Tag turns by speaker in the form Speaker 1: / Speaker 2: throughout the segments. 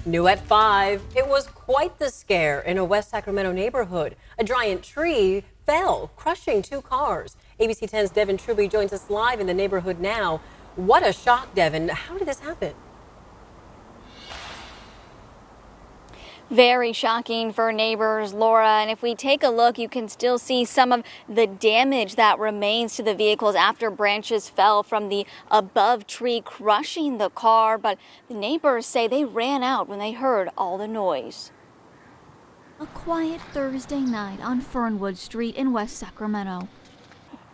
Speaker 1: New at 5, it was quite the scare in a West Sacramento neighborhood. A giant tree fell, crushing 2 cars. ABC 10's Devin Truby joins us live in the neighborhood now. What a shock, Devin. How did this happen?
Speaker 2: Very shocking for neighbors, Laura. And if we take a look, you can still see some of the damage that remains to the vehicles after branches fell from the above tree, crushing the car. But the neighbors say they ran out when they heard all the noise.
Speaker 3: A quiet Thursday night on Fernwood Street in West Sacramento.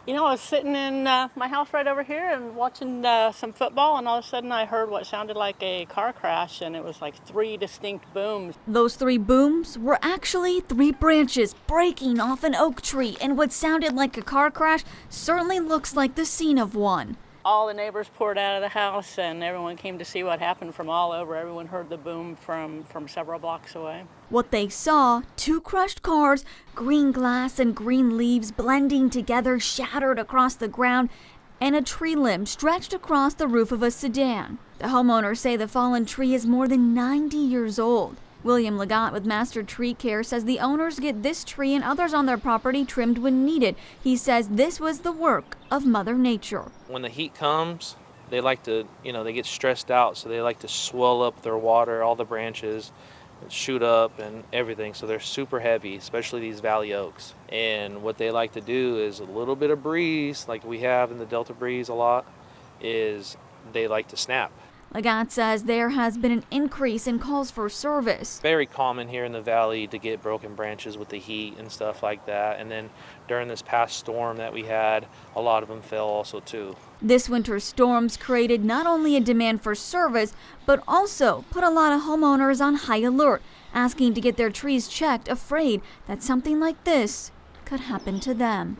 Speaker 4: You know, I was sitting in my house right over here and watching some football, and all of a sudden I heard what sounded like a car crash, and it was like 3 distinct booms.
Speaker 3: Those 3 booms were actually 3 branches breaking off an oak tree, and what sounded like a car crash certainly looks like the scene of one.
Speaker 4: All the neighbors poured out of the house, and everyone came to see what happened from all over. Everyone heard the boom from several blocks away.
Speaker 3: What they saw, 2 crushed cars, green glass and green leaves blending together, shattered across the ground, and a tree limb stretched across the roof of a sedan. The homeowners say the fallen tree is more than 90 years old. William Legatt with Master Tree Care says the owners get this tree and others on their property trimmed when needed. He says this was the work of Mother Nature.
Speaker 5: When the heat comes, they like to, they get stressed out, so they like to swell up their water, all the branches, shoot up and everything. So they're super heavy, especially these valley oaks. And what they like to do is a little bit of breeze, like we have in the Delta breeze a lot, is they like to snap.
Speaker 3: Legatt says there has been an increase in calls for service.
Speaker 5: Very common here in the valley to get broken branches with the heat and stuff like that. And then during this past storm that we had, a lot of them fell also too.
Speaker 3: This winter's storms created not only a demand for service, but also put a lot of homeowners on high alert, asking to get their trees checked, afraid that something like this could happen to them.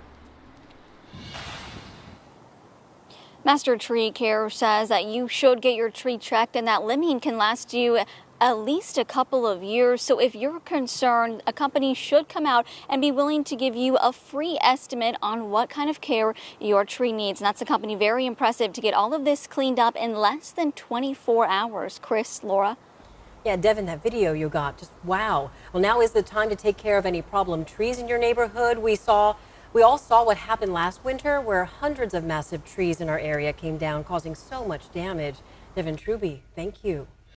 Speaker 2: Master Tree Care says that you should get your tree checked, and that limbing can last you at least a couple of years. So if you're concerned, a company should come out and be willing to give you a free estimate on what kind of care your tree needs. And that's a company very impressive to get all of this cleaned up in less than 24 hours. Chris, Laura.
Speaker 1: Yeah, Devin, that video you got, just wow. Well, now is the time to take care of any problem trees in your neighborhood. We all saw what happened last winter, where hundreds of massive trees in our area came down, causing so much damage. Devin Truby, thank you.